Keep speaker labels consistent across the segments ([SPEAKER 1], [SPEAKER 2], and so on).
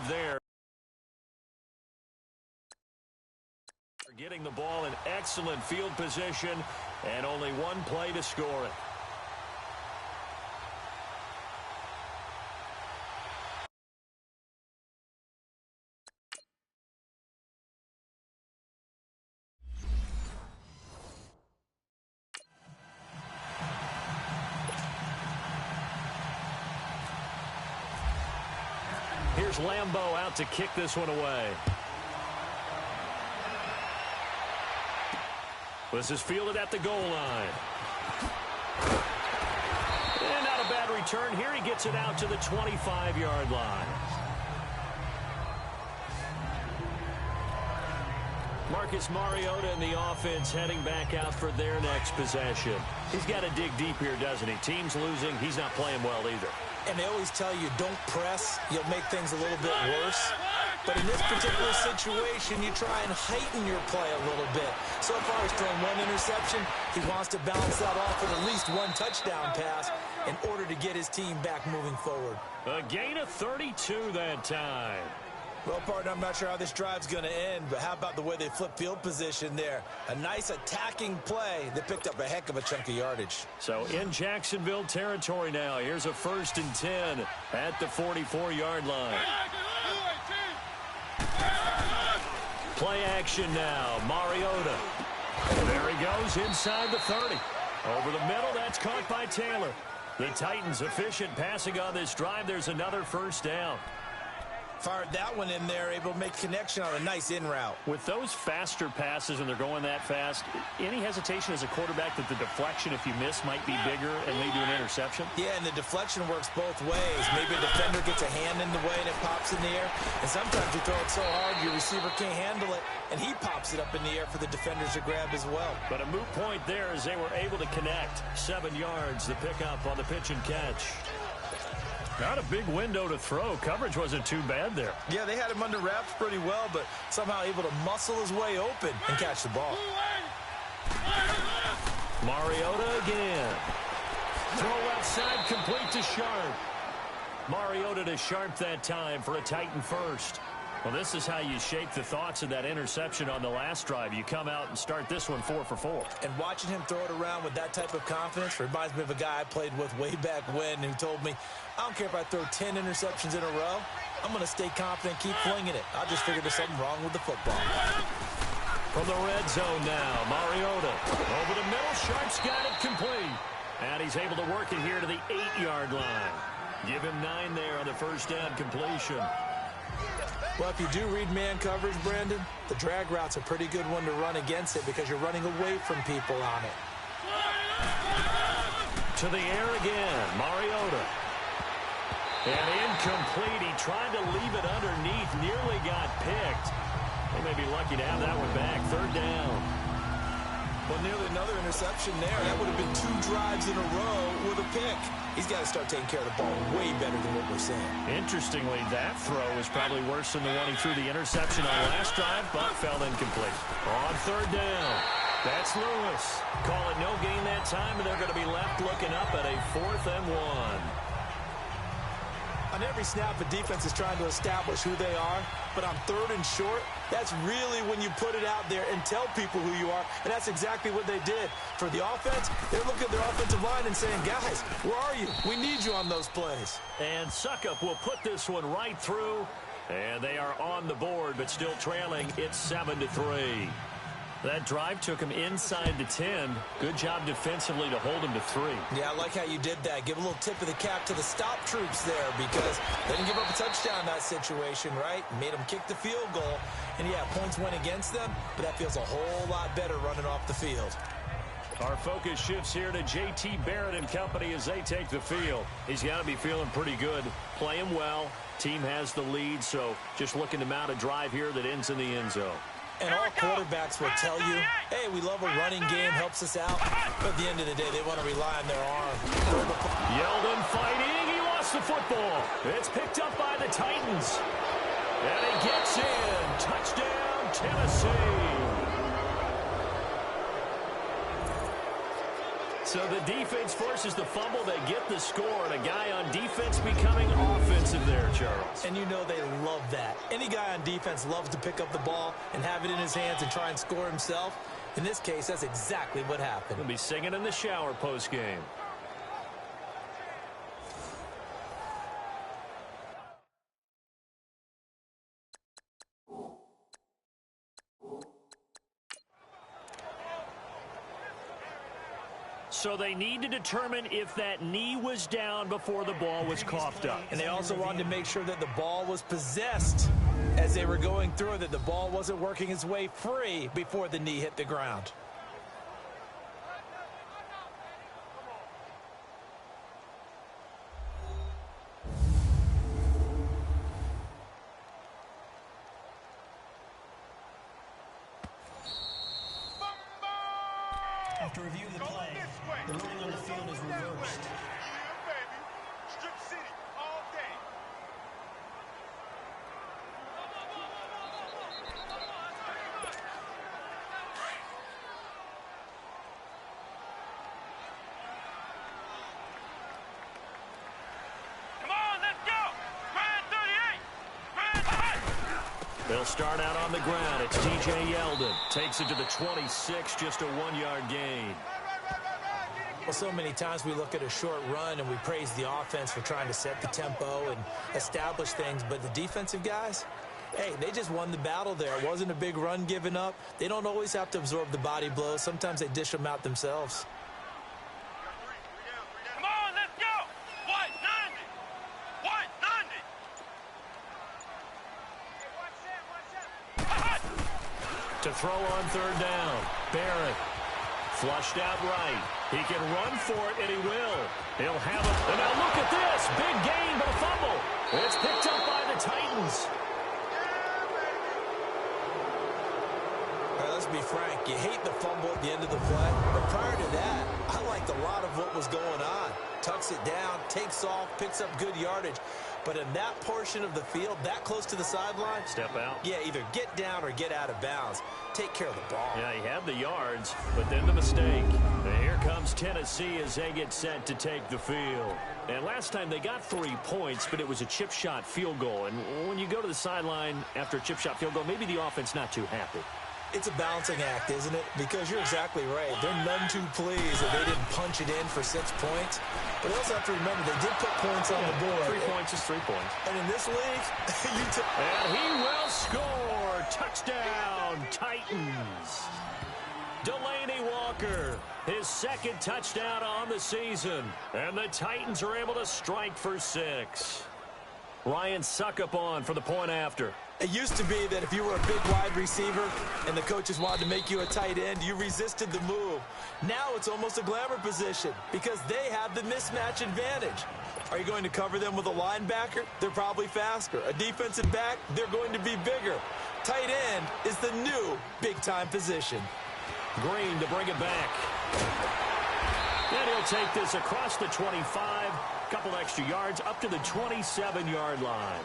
[SPEAKER 1] there. Getting the ball in excellent field position and only one play to score it. Here's Lambeau out to kick this one away. This is fielded at the goal line. And not a bad return here. He gets it out to the 25-yard line. Marcus Mariota and the offense heading back out for their next possession. He's got to dig deep here, doesn't he? Team's losing. He's not playing well either.
[SPEAKER 2] And they always tell you, don't press. You'll make things a little bit worse. But in this particular situation, you try and heighten your play a little bit. So far, he's thrown one interception. He wants to balance that off with at least one touchdown pass in order to get his team back moving forward.
[SPEAKER 1] A gain of 32 that time.
[SPEAKER 2] Well, partner, I'm not sure how this drive's going to end, but how about the way they flip field position there? A nice attacking play that picked up a heck of a chunk of yardage.
[SPEAKER 1] So in Jacksonville territory now. Here's a 1st and 10 at the 44-yard line. Play action now. Mariota. There he goes inside the 30. Over the middle, that's caught by Taylor. The Titans efficient passing on this drive. There's another 1st down.
[SPEAKER 2] Fired that one in there, able to make connection on a nice in route.
[SPEAKER 1] With those faster passes and they're going that fast, any hesitation as a quarterback that the deflection, if you miss, might be bigger and lead to an interception?
[SPEAKER 2] Yeah, and the deflection works both ways. Maybe a defender gets a hand in the way and it pops in the air. And sometimes you throw it so hard your receiver can't handle it, and he pops it up in the air for the defenders to grab as well.
[SPEAKER 1] But a moot point there as they were able to connect. 7 yards, the pickup on the pitch and catch. Not a big window to throw. Coverage wasn't too bad there.
[SPEAKER 2] Yeah, they had him under wraps pretty well, but somehow able to muscle his way open and catch the ball.
[SPEAKER 1] Mariota again. Throw outside, complete to Sharp. Mariota to Sharp that time for a Titan first. Well, this is how you shake the thoughts of that interception on the last drive. You come out and start this one 4 for 4.
[SPEAKER 2] And watching him throw it around with that type of confidence reminds me of a guy I played with way back when who told me, I don't care if I throw 10 interceptions in a row. I'm going to stay confident, keep flinging it. I just figured there's something wrong with the football.
[SPEAKER 1] From the red zone now, Mariota. Over the middle, Sharp's got it complete. And he's able to work it here to the 8-yard line. Give him 9 there on the 1st down completion.
[SPEAKER 2] Well, if you do read man coverage, Brandon, the drag route's a pretty good one to run against it because you're running away from people on it.
[SPEAKER 1] To the air again, Mariota. And incomplete. He tried to leave it underneath, nearly got picked. They may be lucky to have that one back. 3rd down.
[SPEAKER 2] Well, nearly another interception there. That would have been 2 drives in a row with a pick. He's got to start taking care of the ball way better than what we're seeing.
[SPEAKER 1] Interestingly, that throw was probably worse than the one he threw the interception on last drive, but fell incomplete. On 3rd down, that's Lewis. Call it no gain that time, and they're going to be left looking up at a 4th and 1.
[SPEAKER 2] On every snap, the defense is trying to establish who they are, but on 3rd and short, that's really when you put it out there and tell people who you are, and that's exactly what they did. For the offense, they're looking at their offensive line and saying, guys, where are you? We need you on those plays.
[SPEAKER 1] And Suckup will put this one right through, and they are on the board, but still trailing. It's 7-3. That drive took him inside the 10. Good job defensively to hold him to 3.
[SPEAKER 2] Yeah, I like how you did that. Give a little tip of the cap to the stop troops there because they didn't give up a touchdown in that situation, right? Made them kick the field goal. And, yeah, points went against them, but that feels a whole lot better running off the field.
[SPEAKER 1] Our focus shifts here to J.T. Barrett and company as they take the field. He's got to be feeling pretty good, playing well. Team has the lead, so just looking to mount a drive here that ends in the end zone.
[SPEAKER 2] And all quarterbacks will tell you, hey, we love a running game, helps us out. But at the end of the day, they want to rely on their arm.
[SPEAKER 1] Yeldon fighting. He lost the football. It's picked up by the Titans. And he gets in. Touchdown, Tennessee. So the defense forces the fumble. They get the score, and a guy on defense becoming offensive there, Charles.
[SPEAKER 2] And you know they love that. Any guy on defense loves to pick up the ball and have it in his hands and try and score himself. In this case, that's exactly what happened.
[SPEAKER 1] He'll be singing in the shower post-game. So they need to determine if that knee was down before the ball was coughed up.
[SPEAKER 2] And they also wanted to make sure that the ball was possessed as they were going through, that the ball wasn't working its way free before the knee hit the ground.
[SPEAKER 3] After review of the play, the ruling on the field is reversed.
[SPEAKER 4] Yeah, baby. Strip City all day. Come on, let's go. Grind 38. Grind hot.
[SPEAKER 1] They'll start out on the ground. It's TJ Yeldon. Takes it to the 26, just a 1-yard gain.
[SPEAKER 2] Well, so many times we look at a short run and we praise the offense for trying to set the tempo and establish things, but the defensive guys, hey, they just won the battle there. It wasn't a big run given up. They don't always have to absorb the body blows. Sometimes they dish them out themselves.
[SPEAKER 4] Come on, let's go. White 90. White 90.
[SPEAKER 1] To throw on third down, Barrett. Flushed out right. He can run for it, and he will. He'll have it. And now look at this. Big gain, but a fumble. It's picked up by the Titans.
[SPEAKER 2] All right, let's be frank. You hate the fumble at the end of the play. But prior to that, I liked a lot of what was going on. Tucks it down, takes off, picks up good yardage. But in that portion of the field, that close to the sideline,
[SPEAKER 1] Step out.
[SPEAKER 2] yeah, either get down or get out of bounds. Take care of the ball.
[SPEAKER 1] Yeah, he had the yards, but then the mistake. And here comes Tennessee as they get set to take the field. And last time they got 3 points, but it was a chip shot field goal. And when you go to the sideline after a chip shot field goal, maybe the offense not too happy.
[SPEAKER 2] It's a balancing act, isn't it? Because you're exactly right. They're none too pleased that they didn't punch it in for 6 points. But they also have to remember they did put points on the board.
[SPEAKER 1] 3 points is 3 points.
[SPEAKER 2] And in this league,
[SPEAKER 1] And he will score. Touchdown, Titans. Delaney Walker, his second touchdown on the season. And the Titans are able to strike for 6. Ryan Suckup on for the point after.
[SPEAKER 2] It used to be that if you were a big wide receiver and the coaches wanted to make you a tight end, you resisted the move. Now it's almost a glamour position because they have the mismatch advantage. Are you going to cover them with a linebacker? They're probably faster. A defensive back? They're going to be bigger. Tight end is the new big-time position.
[SPEAKER 1] Green to bring it back. And he'll take this across the 25, couple extra yards, up to the 27-yard line.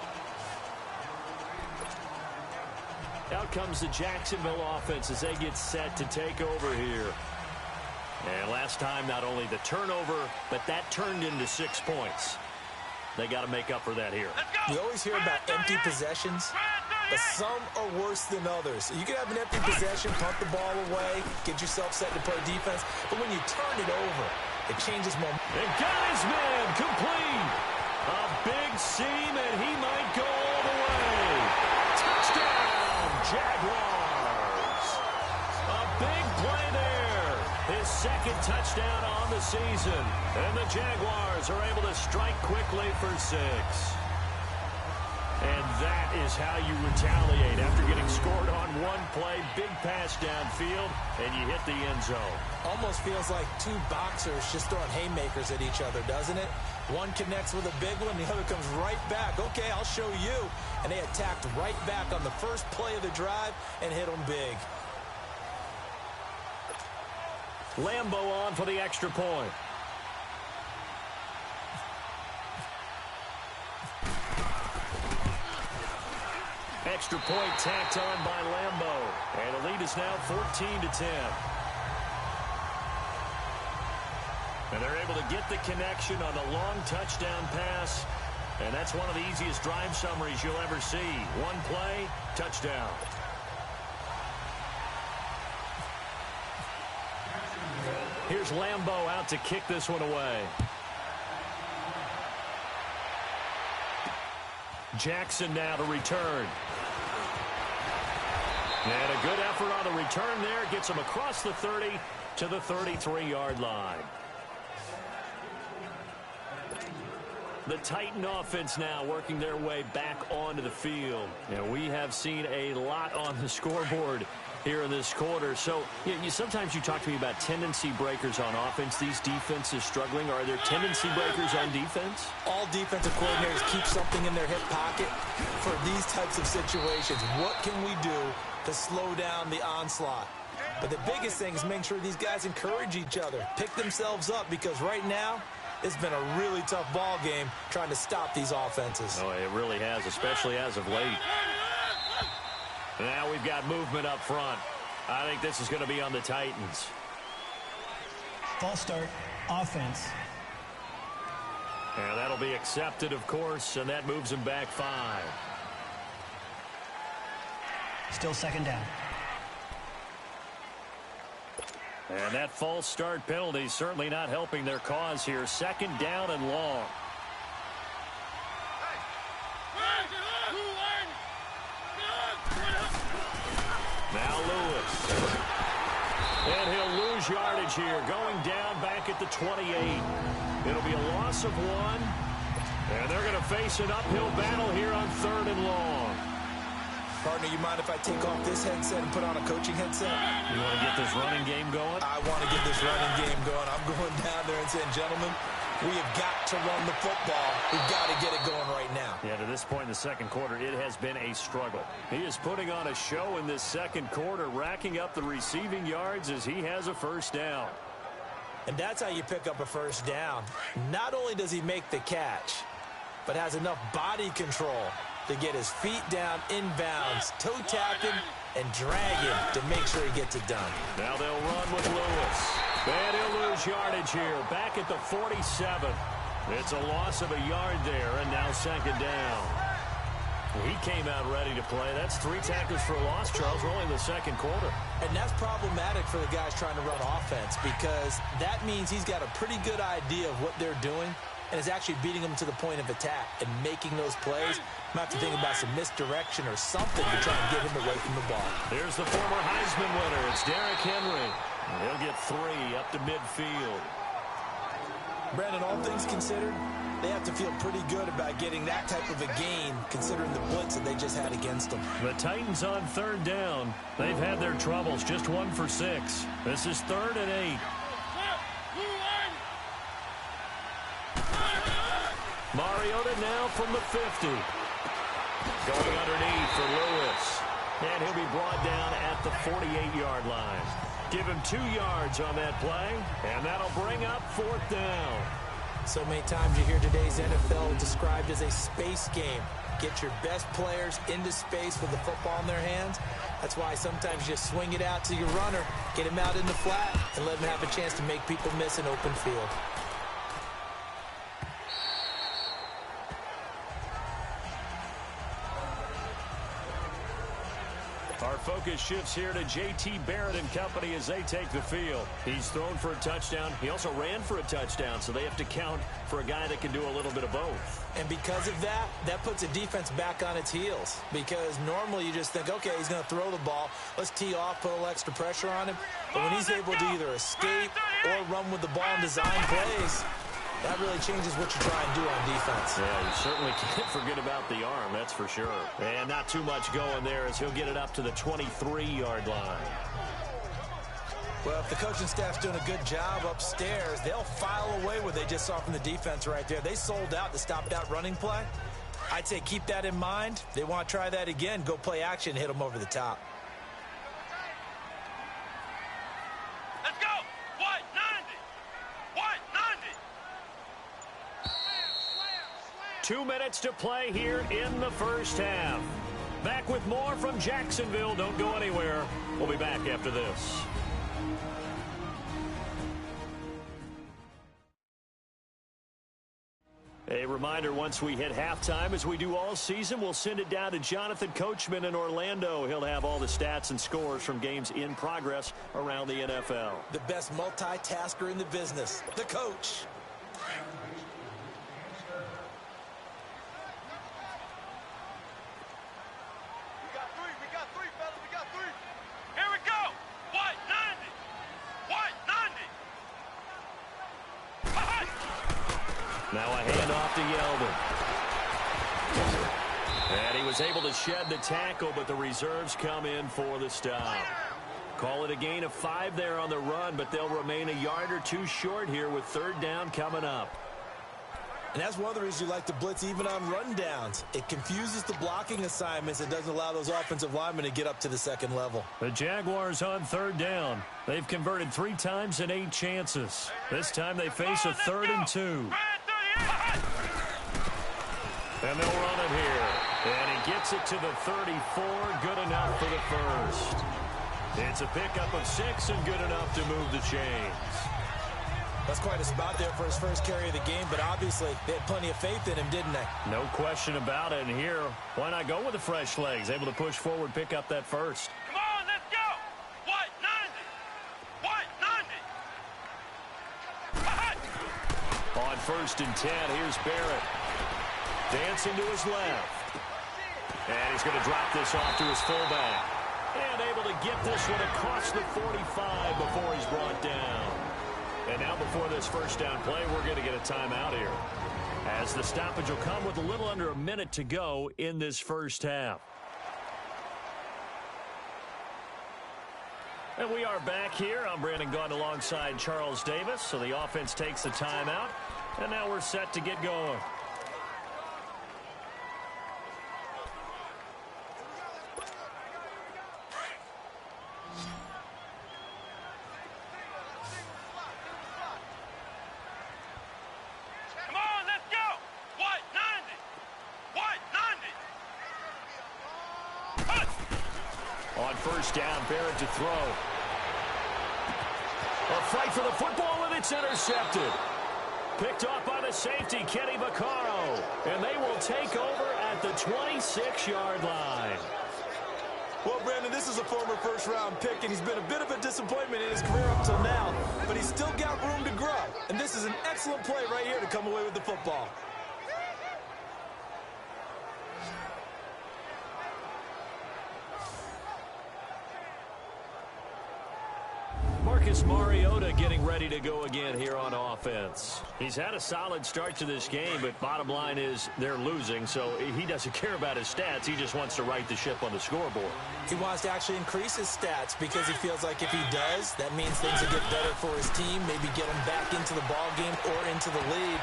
[SPEAKER 1] Out comes the Jacksonville offense as they get set to take over here. And last time, not only the turnover, but that turned into 6 points. They got to make up for that here.
[SPEAKER 2] You always hear about empty possessions, but some are worse than others. You can have an empty possession, punt the ball away, get yourself set to play defense, but when you turn it over, it changes momentum.
[SPEAKER 1] And got his man complete. A big seam, and he might go all the way. Touchdown, Jaguars. A big play there. His second touchdown on the season. And the Jaguars are able to strike quickly for 6. And that is how you retaliate after getting scored on one play. Big pass downfield, and you hit the end zone.
[SPEAKER 2] Almost feels like 2 boxers just throwing haymakers at each other, doesn't it? One connects with a big one, the other comes right back. Okay, I'll show you. And they attacked right back on the first play of the drive and hit them big.
[SPEAKER 1] Lambo on for the extra point. Extra point tacked on by Lambo. And the lead is now 14-10. And they're able to get the connection on the long touchdown pass. And that's one of the easiest drive summaries you'll ever see. One play, touchdown. Here's Lambeau out to kick this one away. Jackson now to return. And a good effort on the return there. Gets him across the 30 to the 33-yard line. The Titan offense now working their way back onto the field. And we have seen a lot on the scoreboard here in this quarter. So sometimes you talk to me about tendency breakers on offense. These defenses struggling. Are there tendency breakers on defense?
[SPEAKER 2] All defensive coordinators keep something in their hip pocket for these types of situations. What can we do to slow down the onslaught? But the biggest thing is making sure these guys encourage each other, pick themselves up, because right now it's been a really tough ball game trying to stop these offenses.
[SPEAKER 1] Oh, it really has, especially as of late. Now we've got movement up front. I think this is going to be on the Titans.
[SPEAKER 3] False start, offense.
[SPEAKER 1] And that'll be accepted, of course, and that moves him back 5.
[SPEAKER 3] Still second down.
[SPEAKER 1] And that false start penalty certainly not helping their cause here. Second down and long. Now Lewis. And he'll lose yardage here. Going down back at the 28. It'll be a loss of 1. And they're going to face an uphill battle here on 3rd and long.
[SPEAKER 2] Partner, you mind if I take off this headset and put on a coaching headset?
[SPEAKER 1] You want to get this running game going?
[SPEAKER 2] I want to get this running game going. I'm going down there and saying, gentlemen, we have got to run the football. We've got to get it going right now.
[SPEAKER 1] Yeah, to this point in the second quarter, it has been a struggle. He is putting on a show in this second quarter, racking up the receiving yards as he has a first down.
[SPEAKER 2] And that's how you pick up a first down. Not only does he make the catch, but has enough body control to get his feet down inbounds, toe tapping, and dragging to make sure he gets it done.
[SPEAKER 1] Now they'll run with Lewis. And he'll lose yardage here, back at the 47. It's a loss of a yard there, and now second down. He came out ready to play. That's 3 tackles for a loss, Charles. We're only in the second quarter.
[SPEAKER 2] And that's problematic for the guys trying to run offense, because that means he's got a pretty good idea of what they're doing and is actually beating them to the point of attack and making those plays. Might have to think about some misdirection or something to try and get him away from the ball.
[SPEAKER 1] Here's the former Heisman winner. It's Derrick Henry. He'll get 3 up to midfield.
[SPEAKER 2] Brandon, all things considered, they have to feel pretty good about getting that type of a gain, considering the blitz that they just had against them.
[SPEAKER 1] The Titans on 3rd down. They've had their troubles. Just 1 for 6. This is 3rd and 8. Mariota now from the 50. Going underneath for Lewis. And he'll be brought down at the 48-yard line. Give him 2 yards on that play, and that'll bring up 4th down.
[SPEAKER 2] So many times you hear today's NFL described as a space game. Get your best players into space with the football in their hands. That's why sometimes you just swing it out to your runner, get him out in the flat, and let him have a chance to make people miss an open field.
[SPEAKER 1] Our focus shifts here to J.T. Barrett and company as they take the field. He's thrown for a touchdown. He also ran for a touchdown, so they have to count for a guy that can do a little bit of both.
[SPEAKER 2] And because of that, that puts a defense back on its heels. Because normally you just think, okay, he's going to throw the ball. Let's tee off, put a little extra pressure on him. But when he's able to either escape or run with the ball and design plays, that really changes what you try and do on defense.
[SPEAKER 1] Yeah, you certainly can't forget about the arm, that's for sure. And not too much going there as he'll get it up to the 23-yard line.
[SPEAKER 2] Well, if the coaching staff's doing a good job upstairs, they'll file away what they just saw from the defense right there. They sold out to stop that running play. I'd say keep that in mind. They want to try that again. Go play action, hit them over the top.
[SPEAKER 4] Let's go. White 90. White 90.
[SPEAKER 1] 2 minutes to play here in the first half. Back with more from Jacksonville. Don't go anywhere. We'll be back after this. A reminder, once we hit halftime, as we do all season, we'll send it down to Jonathan Coachman in Orlando. He'll have all the stats and scores from games in progress around the NFL.
[SPEAKER 2] The best multitasker in the business, the coach.
[SPEAKER 4] We got three, fellas. We got three. Here we go. White 90. White 90.
[SPEAKER 1] Now a handoff to Yeldon. And he was able to shed the tackle, but the reserves come in for the stop. Call it a gain of 5 there on the run, but they'll remain a yard or two short here with third down coming up.
[SPEAKER 2] And that's one of the reasons you like to blitz even on rundowns. It confuses the blocking assignments. It doesn't allow those offensive linemen to get up to the second level.
[SPEAKER 1] The Jaguars on third down. They've converted 3 times in 8 chances. This time they face a 3rd and 2. And they'll run it here. And he gets it to the 34. Good enough for the first. It's a pickup of 6 and good enough to move the chains.
[SPEAKER 2] That's quite a spot there for his first carry of the game, but obviously they had plenty of faith in him, didn't they?
[SPEAKER 1] No question about it. And here, why not go with the fresh legs? Able to push forward, pick up that first.
[SPEAKER 4] Come on, let's go. White 90. White 90.
[SPEAKER 1] On 1st and 10, here's Barrett. Dancing to his left. And he's going to drop this off to his fullback. And able to get this one across the 45 before he's brought down. And now before this first down play, we're going to get a timeout here, as the stoppage will come with a little under a minute to go in this first half. And we are back here. I'm Brandon Gaudin alongside Charles Davis. So the offense takes the timeout, and now we're set to get going. On first down, Barrett to throw. A fight for the football, and it's intercepted. Picked off by the safety, Kenny Vaccaro. And they will take over at the 26-yard line.
[SPEAKER 2] Well, Brandon, this is a former first-round pick, and he's been a bit of a disappointment in his career up till now. But he's still got room to grow. And this is an excellent play right here to come away with the football.
[SPEAKER 1] Marcus Mariota getting ready to go again here on offense. He's had a solid start to this game, but bottom line is they're losing, so he doesn't care about his stats. He just wants to right the ship on the scoreboard.
[SPEAKER 2] He wants to actually increase his stats because he feels like if he does, that means things will get better for his team, maybe get him back into the ball game or into the lead.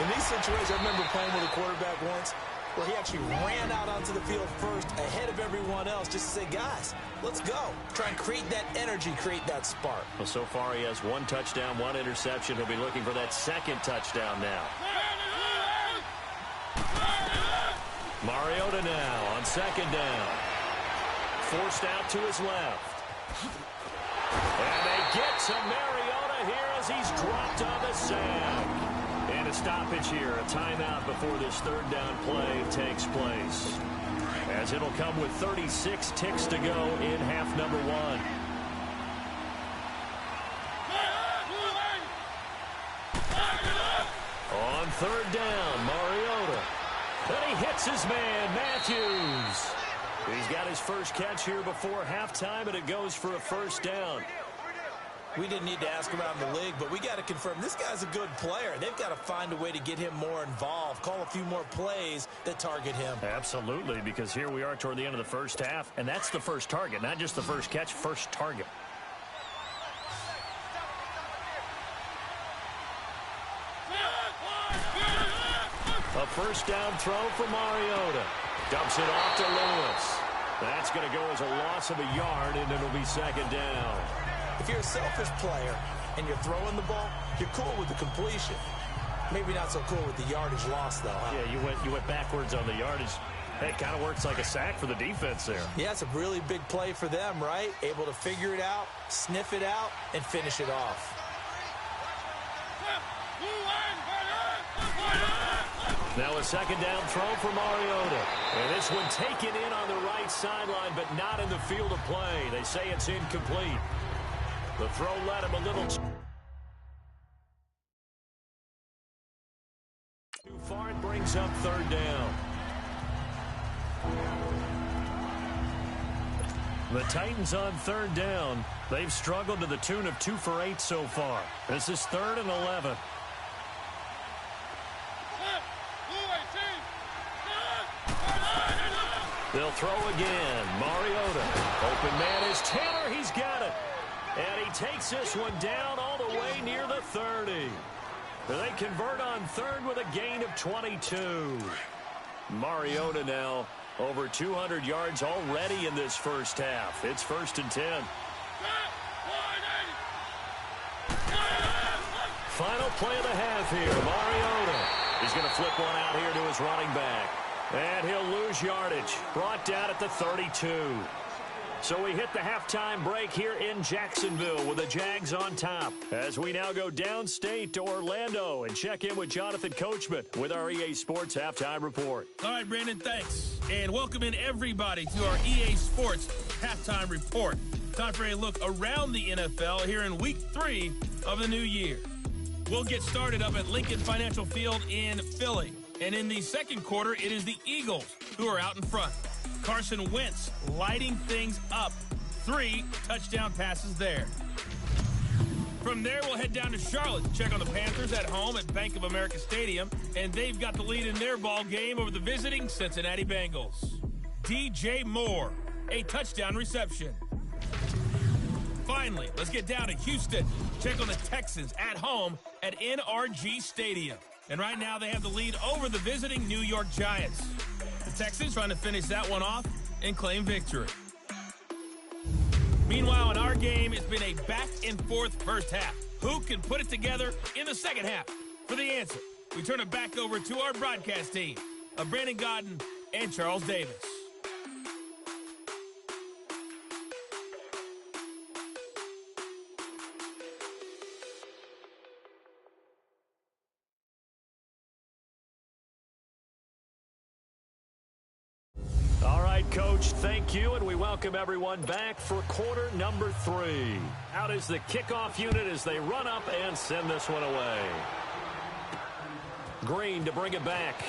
[SPEAKER 2] In these situations, I remember playing with a quarterback once where he actually ran out onto the field first ahead of everyone else just to say, guys, let's go. Try and create that energy, create that spark.
[SPEAKER 1] Well, so far he has 1 touchdown, 1 interception. He'll be looking for that 2nd touchdown now. Mariota now on 2nd down. Forced out to his left. And they get to Mariota here as he's dropped on the sack. And a stoppage here, a timeout before this 3rd down play takes place, as it'll come with 36 ticks to go in half number 1. On 3rd down, Mariota. And he hits his man, Matthews. He's got his first catch here before halftime, and it goes for a first down.
[SPEAKER 2] We didn't need to ask around the league, but we got to confirm this guy's a good player. They've got to find a way to get him more involved, call a few more plays that target him.
[SPEAKER 1] Absolutely, because here we are toward the end of the first half, and that's the first target, not just the first catch, first target. A first down throw for Mariota. Dumps it off to Lewis. That's going to go as a loss of a yard, and it'll be 2nd down.
[SPEAKER 2] If you're a selfish player and you're throwing the ball, you're cool with the completion. Maybe not so cool with the yardage loss, though, huh?
[SPEAKER 1] Yeah, you went backwards on the yardage. It kind of works like a sack for the defense there.
[SPEAKER 2] Yeah, it's a really big play for them, right? Able to figure it out, sniff it out, and finish it off.
[SPEAKER 1] Now a second down throw for Mariota. And this one taken in on the right sideline, but not in the field of play. They say it's incomplete. The throw led him a little too far. It brings up third down. The Titans on third down. They've struggled to the tune of 2 for 8 so far. This is 3rd and 11. They'll throw again. Mariota. Open man is Taylor. He's got it. And he takes this one down all the way near the 30. They convert on 3rd with a gain of 22. Mariota now over 200 yards already in this first half. It's 1st and 10. Final play of the half here. Mariota. He's going to flip one out here to his running back. And he'll lose yardage. Brought down at the 32. So we hit the halftime break here in Jacksonville with the Jags on top. As we now go downstate to Orlando and check in with Jonathan Coachman with our EA Sports Halftime Report.
[SPEAKER 5] All right, Brandon, thanks. And welcome in everybody to our EA Sports Halftime Report. Time for a look around the NFL here in Week 3 of the new year. We'll get started up at Lincoln Financial Field in Philly. And in the second quarter, it is the Eagles who are out in front. Carson Wentz lighting things up. 3 touchdown passes there. From there, we'll head down to Charlotte to check on the Panthers at home at Bank of America Stadium. And they've got the lead in their ball game over the visiting Cincinnati Bengals. DJ Moore, a touchdown reception. Finally, let's get down to Houston. Check on the Texans at home at NRG Stadium. And right now, they have the lead over the visiting New York Giants. The Texans trying to finish that one off and claim victory. Meanwhile, in our game, it's been a back-and-forth first half. Who can put it together in the second half? For the answer, we turn it back over to our broadcast team of Brandon Godden and Charles Davis.
[SPEAKER 1] Coach, thank you, and we welcome everyone back for quarter number 3. Out is the kickoff unit as they run up and send this one away. Green to bring it back.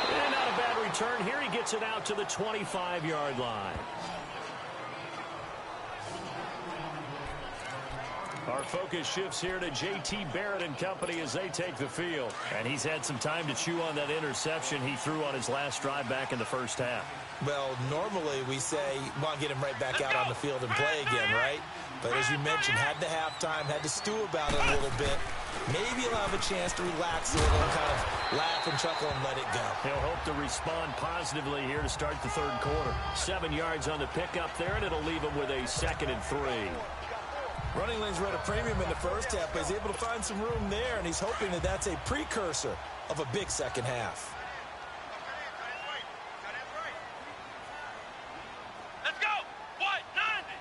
[SPEAKER 1] And not a bad return here. He gets it out to the 25-yard line. Our focus shifts here to J.T. Barrett and company as they take the field. And he's had some time to chew on that interception he threw on his last drive back in the first half.
[SPEAKER 2] Well, normally we say, want to get him right back out on the field and play again, right? But as you mentioned, had the halftime, had to stew about it a little bit. Maybe he'll have a chance to relax a little and kind of laugh and chuckle and let it go.
[SPEAKER 1] He'll hope to respond positively here to start the third quarter. 7 yards on the pickup there, and it'll leave him with a 2nd and 3.
[SPEAKER 2] Running lanes were at a premium in the first half, but he's able to find some room there, and he's hoping that that's a precursor of a big second half.
[SPEAKER 4] Let's go! What? 90!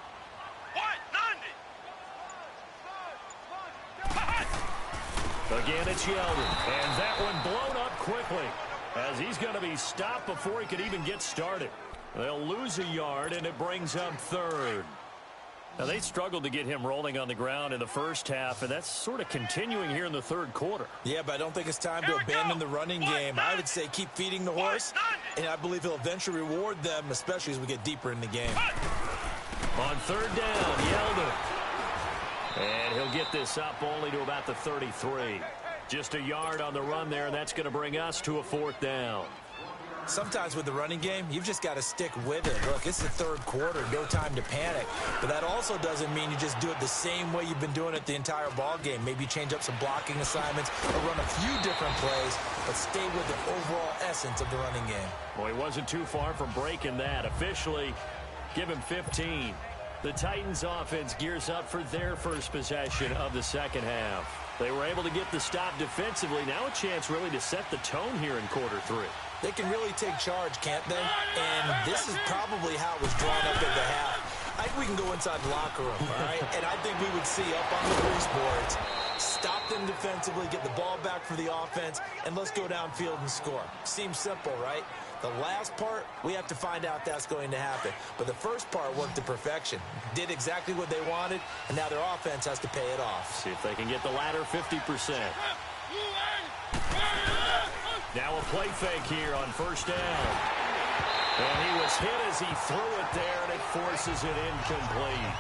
[SPEAKER 4] What? 90!
[SPEAKER 1] Again, it's Yeldon, and that one blown up quickly as he's going to be stopped before he could even get started. They'll lose a yard, and it brings up 3rd. Now, they struggled to get him rolling on the ground in the first half, and that's sort of continuing here in the third quarter.
[SPEAKER 2] Yeah, but I don't think it's time to abandon the running game. I would say keep feeding the horse, and I believe he'll eventually reward them, especially as we get deeper in the game.
[SPEAKER 1] On 3rd down, Yeldon. And he'll get this up only to about the 33. Just a yard on the run there, and that's going to bring us to a 4th down.
[SPEAKER 2] Sometimes with the running game, you've just got to stick with it. Look, it's the third quarter, no time to panic. But that also doesn't mean you just do it the same way you've been doing it the entire ball game. Maybe change up some blocking assignments or run a few different plays, but stay with the overall essence of the running game.
[SPEAKER 1] Well, he wasn't too far from breaking that. Officially, give him 15. The Titans offense gears up for their first possession of the second half. They were able to get the stop defensively. Now a chance really to set the tone here in quarter 3.
[SPEAKER 2] They can really take charge, can't they? And this is probably how it was drawn up at the half. I think we can go inside the locker room, all right? And I think we would see up on the grease boards Stop them defensively, get the ball back for the offense, and let's go downfield and score. Seems simple, right? The last part, we have to find out that's going to happen. But the first part worked to perfection. Did exactly what they wanted, and now their offense has to pay it off.
[SPEAKER 1] See if they can get the latter 50%. Now a play fake here on first down. And he was hit as he threw it there, and it forces it incomplete.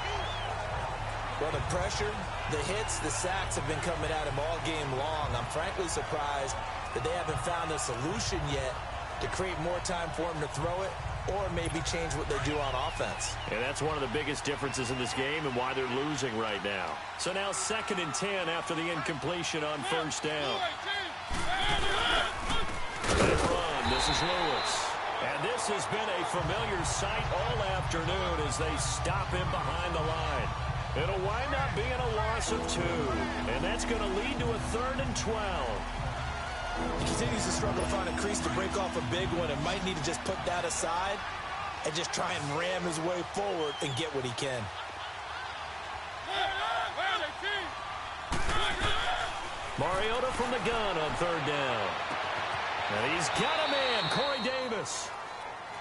[SPEAKER 2] Well, the pressure, the hits, the sacks have been coming at him all game long. I'm frankly surprised that they haven't found a solution yet to create more time for him to throw it or maybe change what they do on offense.
[SPEAKER 1] And that's one of the biggest differences in this game and why they're losing right now. So now 2nd and 10 after the incompletion on first down. And run. This is Lewis. And this has been a familiar sight all afternoon as they stop him behind the line. It'll wind up being a loss of 2. And that's going to lead to a 3rd and 12.
[SPEAKER 2] He continues to struggle to find a crease to break off a big one and might need to just put that aside and just try and ram his way forward and get what he can.
[SPEAKER 1] Mariota from the gun on 3rd down. And he's got a man, Corey Davis.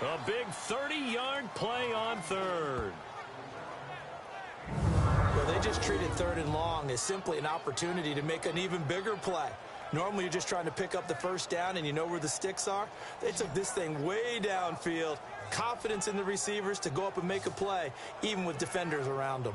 [SPEAKER 1] A big 30-yard play on 3rd.
[SPEAKER 2] Well, they just treated 3rd and long as simply an opportunity to make an even bigger play. Normally, you're just trying to pick up the first down and you know where the sticks are. They took this thing way downfield. Confidence in the receivers to go up and make a play, even with defenders around them.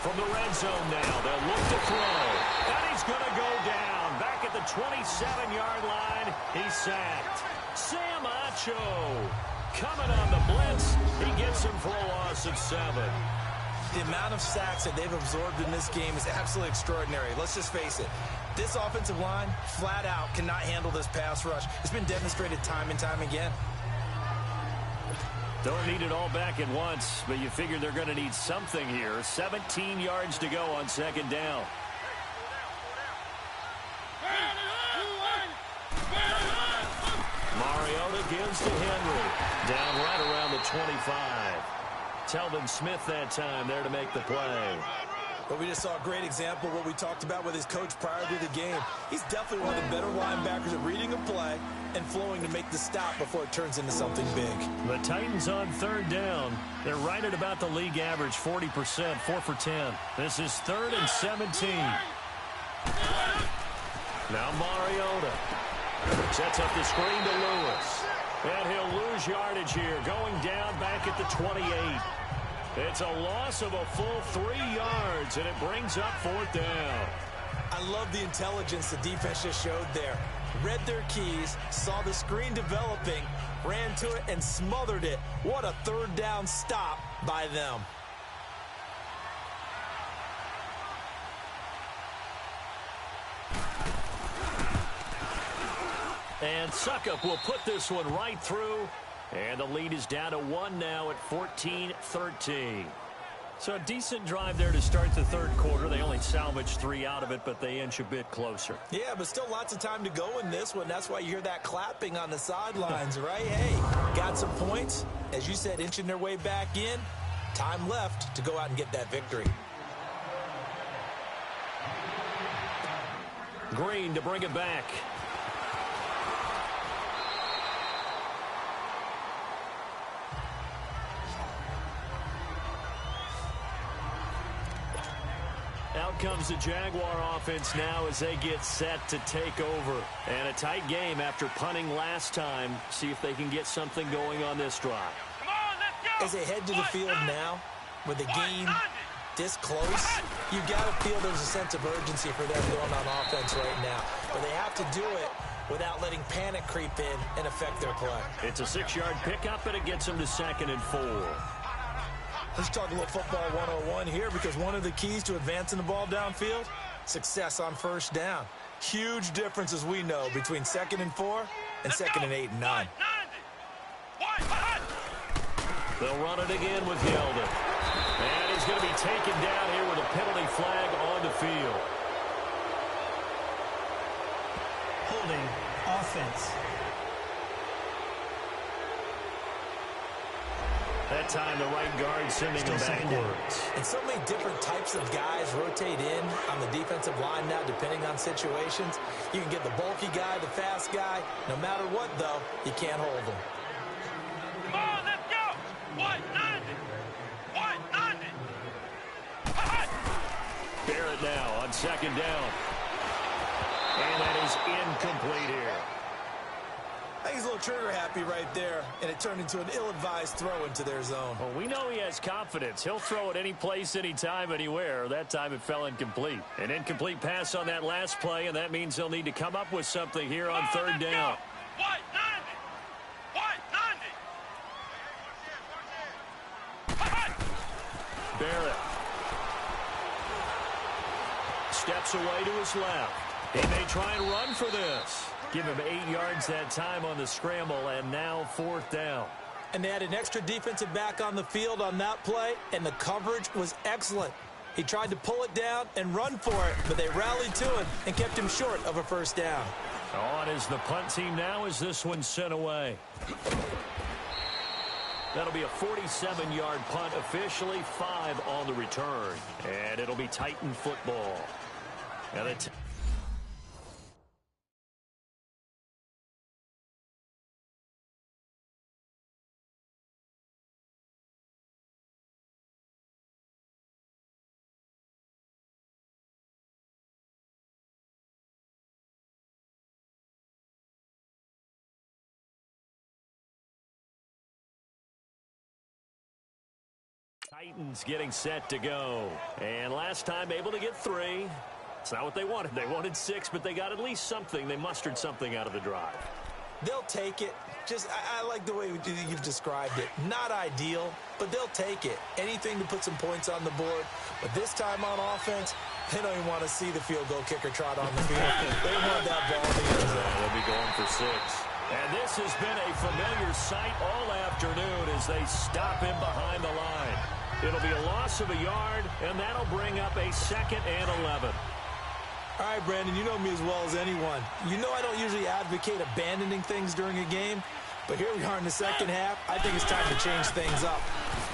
[SPEAKER 1] From the red zone now, they'll look to throw. And he's going to go down. Back at the 27-yard line, he's sacked. Sam Acho coming on the blitz. He gets him for a loss of 7.
[SPEAKER 2] The amount of sacks that they've absorbed in this game is absolutely extraordinary. Let's just face it. This offensive line, flat out, cannot handle this pass rush. It's been demonstrated time and time again.
[SPEAKER 1] Don't need it all back at once, but you figure they're going to need something here. 17 yards to go on 2nd down. Mariota gives to Henry. Down right around the 25. Telvin Smith that time there to make the play.
[SPEAKER 2] But we just saw a great example of what we talked about with his coach prior to the game. He's definitely one of the better linebackers at reading a play and flowing to make the stop before it turns into something big.
[SPEAKER 1] The Titans on 3rd down. They're right at about the league average, 40%, 4 for 10. This is 3rd and 17. Now Mariota sets up the screen to Lewis. And he'll lose yardage here, going down back at the 28. It's a loss of a full 3 yards, and it brings up 4th down.
[SPEAKER 2] I love the intelligence the defense just showed there. Read their keys, saw the screen developing, ran to it, and smothered it. What a 3rd down stop by them.
[SPEAKER 1] And Suckup will put this one right through. And the lead is down to 1 now at 14-13. So a decent drive there to start the 3rd quarter. They only salvaged 3 out of it, but they inch a bit closer.
[SPEAKER 2] Yeah, but still lots of time to go in this one. That's why you hear that clapping on the sidelines, right? Hey, got some points. As you said, inching their way back in. Time left to go out and get that victory.
[SPEAKER 1] Green to bring it back. Out comes the Jaguar offense now as they get set to take over. And a tight game after punting last time. See if they can get something going on this drive.
[SPEAKER 4] Come on, let's go.
[SPEAKER 2] As they head to the field now, with the game this close, you've got to feel there's a sense of urgency for them going on offense right now. But they have to do it without letting panic creep in and affect their play.
[SPEAKER 1] It's a 6-yard pickup, and it gets them to 2nd and 4.
[SPEAKER 2] Let's talk a little football 101 here, because one of the keys to advancing the ball downfield, success on first down. Huge difference, as we know, between 2nd and 4 and 2nd and 8 and 9.
[SPEAKER 1] They'll run it again with Yeldon. And he's going to be taken down here with a penalty flag on the field.
[SPEAKER 3] holding offense.
[SPEAKER 1] That time, the right guard sending him backwards.
[SPEAKER 2] And so many different types of guys rotate in on the defensive line now, depending on situations. You can get the bulky guy, the fast guy. No matter what, though, you can't hold them.
[SPEAKER 4] Come on, let's go. 190. 190.
[SPEAKER 1] Barrett now on second down. And that is incomplete here.
[SPEAKER 2] I think he's a little trigger happy right there, and it turned into an ill-advised throw into their zone.
[SPEAKER 1] Well, we know he has confidence. He'll throw it any place, anytime, anywhere. That time it fell incomplete. An incomplete pass on that last play, and that means they'll need to come up with something here on third down.
[SPEAKER 4] 190. 190.
[SPEAKER 1] Barrett steps away to his left. He may try and run for this. Give him 8 yards that time on the scramble, and now fourth down.
[SPEAKER 2] And they had an extra defensive back on the field on that play, and the coverage was excellent. He tried to pull it down and run for it, but they rallied to it and kept him short of a first down.
[SPEAKER 1] On is the punt team now as this one's sent away. That'll be a 47-yard punt, officially 5 on the return. And it'll be Titan football. Now that's Titans getting set to go. And last time able to get 3. It's not what they wanted. They wanted 6, but they got at least something. They mustered something out of the drive.
[SPEAKER 2] They'll take it. I like the way you've described it. Not ideal, but they'll take it. Anything to put some points on the board. But this time on offense, they don't even want to see the field goal kicker trot on the field. They want that ball in the end zone.
[SPEAKER 1] They'll be going for 6. And this has been a familiar sight all afternoon as they stop him behind the line. It'll be a loss of a yard, and that'll bring up a 2nd and 11.
[SPEAKER 2] All right, Brandon, you know me as well as anyone. You know I don't usually advocate abandoning things during a game, but here we are in the second half. I think it's time to change things up.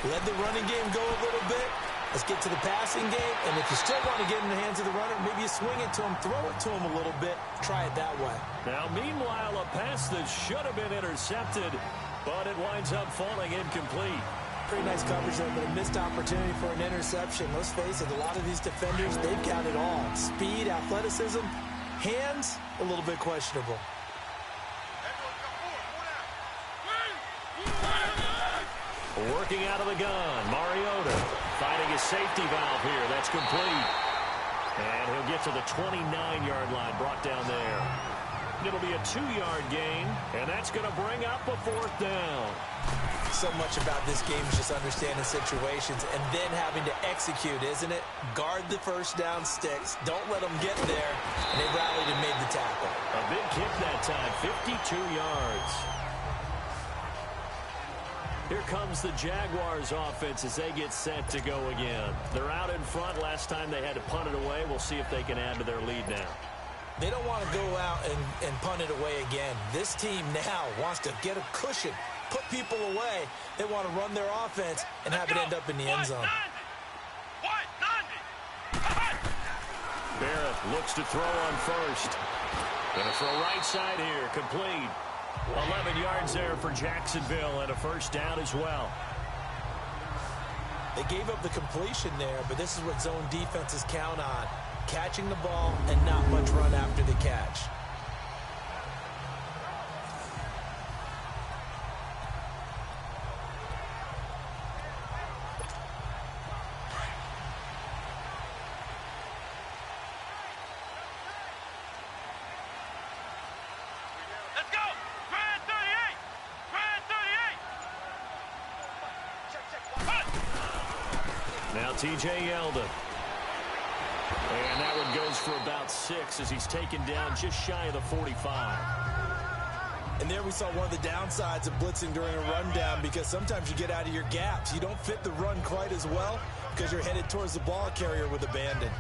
[SPEAKER 2] Let the running game go a little bit. Let's get to the passing game, and if you still want to get in the hands of the runner, maybe you swing it to him, throw it to him a little bit, try it that way.
[SPEAKER 1] Now, meanwhile, a pass that should have been intercepted, but it winds up falling incomplete.
[SPEAKER 2] Pretty nice coverage there, but a missed opportunity for an interception. Let's face it, a lot of these defenders, they've got it all. Speed, athleticism, hands, a little bit questionable.
[SPEAKER 1] Working out of the gun, Mariota finding his safety valve here. That's complete. And he'll get to the 29-yard line, brought down there. It'll be a 2-yard gain, and that's going to bring up a 4th down.
[SPEAKER 2] So much about this game is just understanding situations and then having to execute, isn't it? Guard the first down sticks. Don't let them get there. And they rallied and made the tackle.
[SPEAKER 1] A big kick that time, 52 yards. Here comes the Jaguars offense as they get set to go again. They're out in front. Last time they had to punt it away. We'll see if they can add to their lead now.
[SPEAKER 2] They don't want to go out and punt it away again. This team now wants to get a cushion, put people away. They want to run their offense and have it end up in the end zone.
[SPEAKER 1] Barrett looks to throw on first. Gonna throw right side here, complete. 11 yards there for Jacksonville and a first down as well.
[SPEAKER 2] They gave up the completion there, but this is what zone defenses count on. Catching the ball and not much run after the catch.
[SPEAKER 4] Let's go! Grand 38! Grand 38!
[SPEAKER 1] Now T.J. Yeldon. And that one goes for about 6 as he's taken down just shy of the 45.
[SPEAKER 2] And there we saw one of the downsides of blitzing during a rundown, because sometimes you get out of your gaps. You don't fit the run quite as well because you're headed towards the ball carrier with abandon.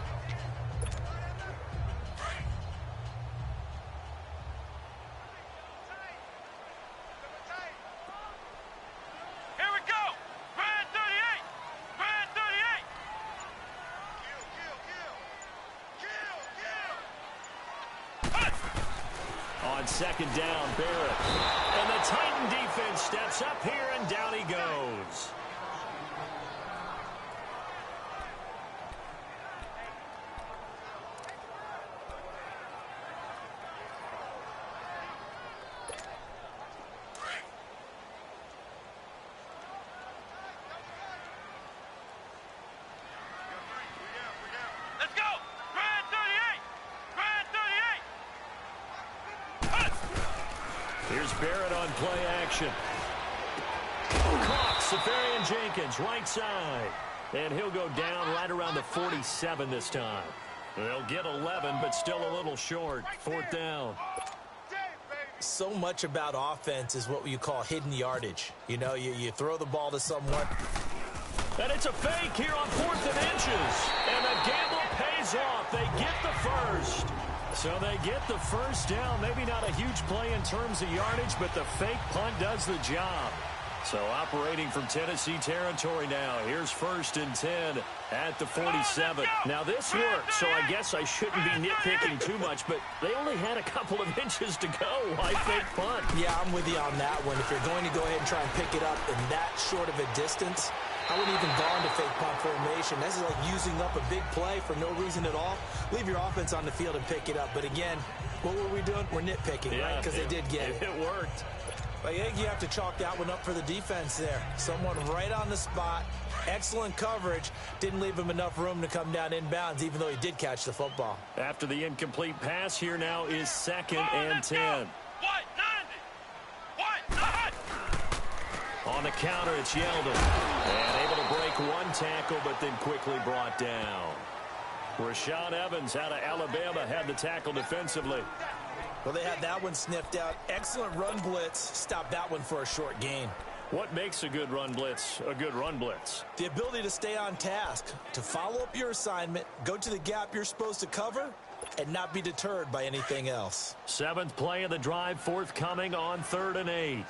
[SPEAKER 1] on second down, Barrett. And the Titan defense steps up here, and down he goes. Here's Barrett on play action. Caught Safarian Jenkins, right side. And he'll go down right around the 47 this time. They'll get 11, but still a little short. Fourth down.
[SPEAKER 2] So much about offense is what you call hidden yardage. You know, you throw the ball to someone.
[SPEAKER 1] And it's a fake here on 4th and inches. And the gamble pays off. They get the first. So they get the first down. Maybe not a huge play in terms of yardage, but the fake punt does the job. So operating from Tennessee territory now. Here's 1st and 10 at the 47. Now this worked, so I guess I shouldn't be nitpicking too much, but they only had a couple of inches to go. Why fake punt?
[SPEAKER 2] Yeah, I'm with you on that one. If you're going to go ahead and try and pick it up in that short of a distance, I wouldn't even gone to fake punt formation. This is like using up a big play for no reason at all. Leave your offense on the field and pick it up. But again, what were we doing? We're nitpicking, right? Because they did get it.
[SPEAKER 1] It worked.
[SPEAKER 2] But I think you have to chalk that one up for the defense there. Someone right on the spot. Excellent coverage. Didn't leave him enough room to come down inbounds, even though he did catch the football.
[SPEAKER 1] After the incomplete pass, here now is 2nd and 10. On the counter, it's Yeldon. And able to break one tackle, but then quickly brought down. Rashaan Evans out of Alabama had the tackle defensively.
[SPEAKER 2] Well, they had that one sniffed out. Excellent run blitz. Stopped that one for a short gain.
[SPEAKER 1] What makes a good run blitz a good run blitz?
[SPEAKER 2] The ability to stay on task, to follow up your assignment, go to the gap you're supposed to cover, and not be deterred by anything else.
[SPEAKER 1] 7th play of the drive, forthcoming on 3rd and 8.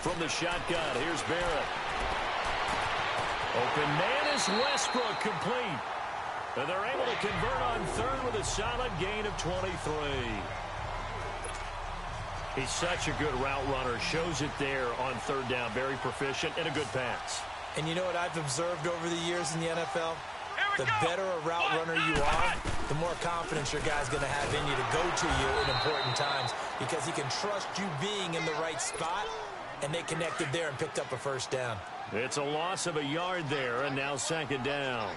[SPEAKER 1] From the shotgun, here's Barrett. Open man is Westbrook, complete. And they're able to convert on 3rd with a solid gain of 23. He's such a good route runner. Shows it there on 3rd down. Very proficient and a good pass.
[SPEAKER 2] And you know what I've observed over the years in the NFL? The better a route runner you are, the more confidence your guy's going to have in you to go to you in important times, because he can trust you being in the right spot. And they connected there and picked up a first down.
[SPEAKER 1] It's a loss of a yard there, and now 2nd down.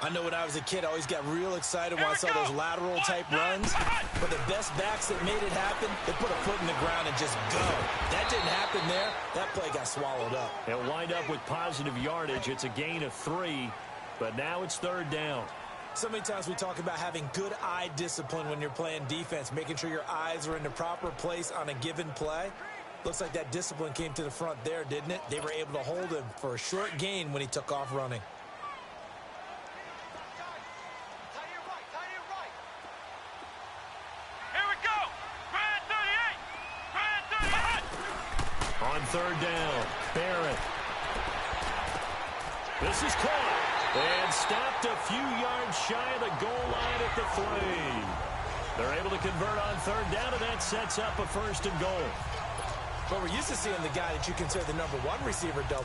[SPEAKER 2] I know when I was a kid, I always got real excited when I saw those lateral-type runs. But the best backs that made it happen, they put a foot in the ground and just go. That didn't happen there. That play got swallowed up.
[SPEAKER 1] They'll wind up with positive yardage. It's a gain of 3, but now it's 3rd down.
[SPEAKER 2] So many times we talk about having good eye discipline when you're playing defense, making sure your eyes are in the proper place on a given play. Looks like that discipline came to the front there, didn't it? They were able to hold him for a short gain when he took off running.
[SPEAKER 4] Here we go. Brand 38. Brand 38.
[SPEAKER 1] On 3rd down, Barrett. This is caught and stopped a few yards shy of the goal line at the 3. They're able to convert on 3rd down, and that sets up a 1st and goal.
[SPEAKER 2] But we're used to seeing the guy that you consider the #1 receiver double.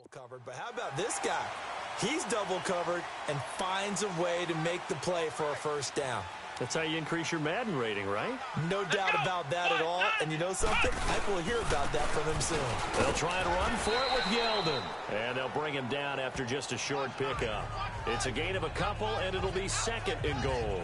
[SPEAKER 2] Covered, but how about this guy? He's double covered and finds a way to make the play for a first down.
[SPEAKER 1] That's how you increase your Madden rating, right?
[SPEAKER 2] No doubt about that at all. And you know something? I will hear about that from him soon.
[SPEAKER 1] They'll try and run for it with Yeldon. And they'll bring him down after just a short pickup. It's a gain of a couple, and it'll be 2nd and goal.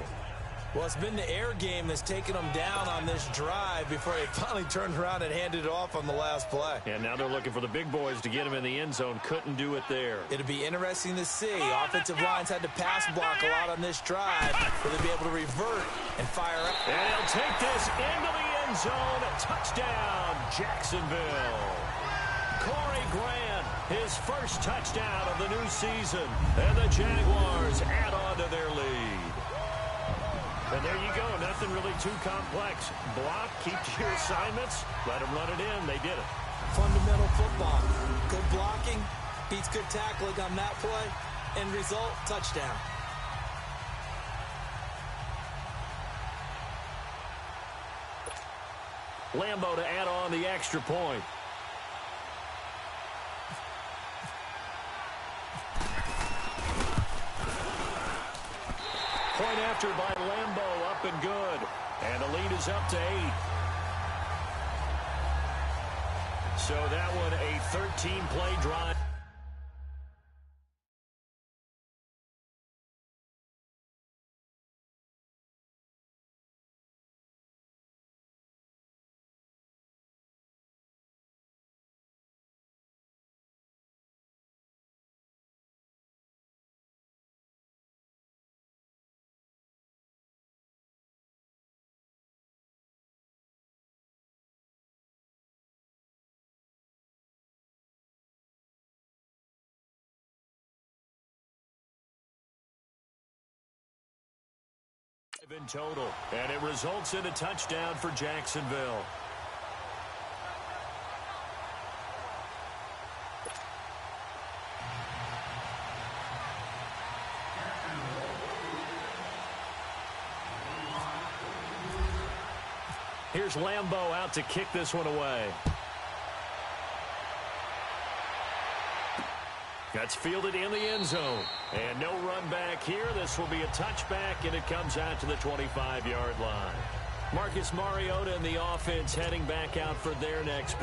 [SPEAKER 2] Well, it's been the air game that's taken them down on this drive before they finally turned around and handed it off on the last play.
[SPEAKER 1] And now they're looking for the big boys to get him in the end zone. Couldn't do it there.
[SPEAKER 2] It'll be interesting to see. Offensive lines had to pass block a lot on this drive. Will they be able to revert and fire up?
[SPEAKER 1] And he'll take this into the end zone. Touchdown, Jacksonville. Corey Grant, his first touchdown of the new season. And the Jaguars add on to their lead. And there you go. Nothing really too complex. Block, keep to your assignments, let them run it in. They did it.
[SPEAKER 2] Fundamental football. Good blocking, beats good tackling on that play. End result, touchdown.
[SPEAKER 1] Lambo to add on the extra point. Point after by Lambo, up and good. And the lead is up to 8. So that one, a 13-play drive. In total, and it results in a touchdown for Jacksonville. Here's Lambo out to kick this one away. That's fielded in the end zone. And no run back here. This will be a touchback, and it comes out to the 25-yard line. Marcus Mariota and the offense heading back out for their next.